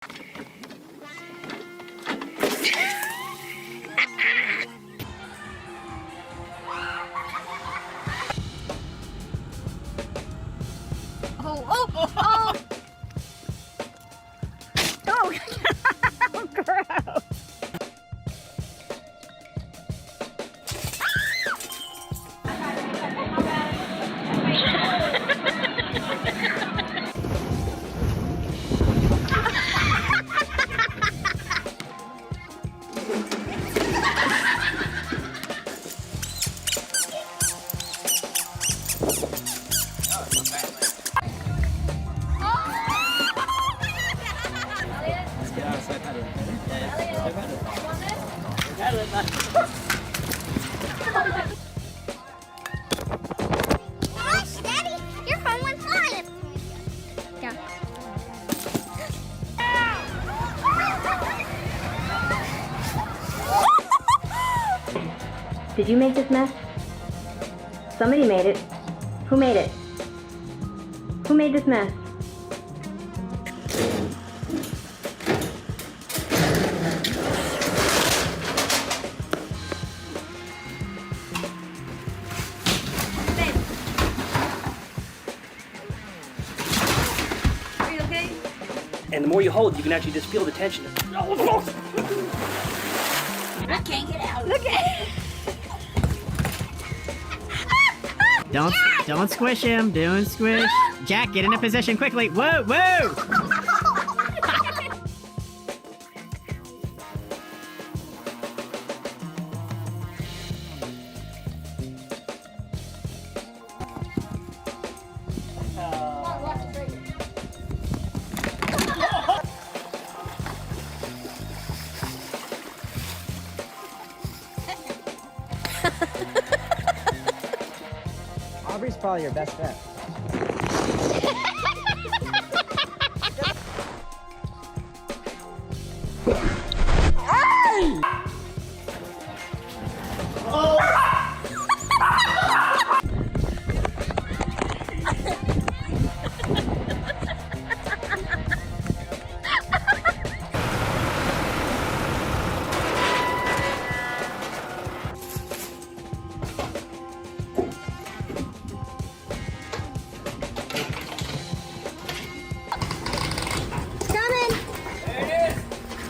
Oh, oh, oh! Oh, gross! Gosh, Daddy, your phone went flying. Yeah. Did you make this mess? Somebody made it. Who made it? Who made this mess? Are you okay? And the more you hold, you can actually just feel the tension. I can't get out. Look at Don't squish him. Don't squish. Jack, get in a position quickly. Whoa, whoa! Aubrey's probably your best bet.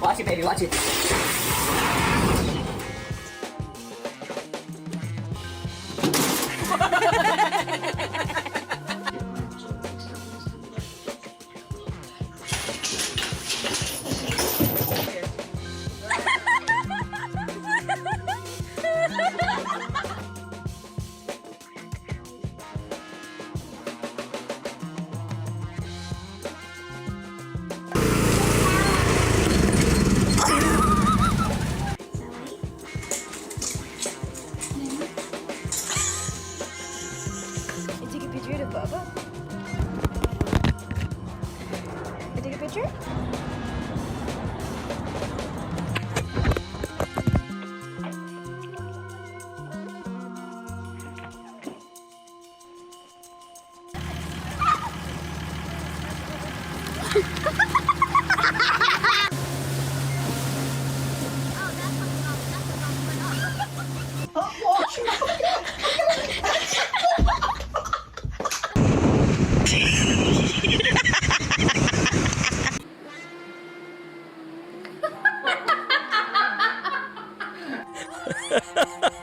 Watch it, baby, watch it. Take a picture of Bubba. I take a picture? Ha ha ha!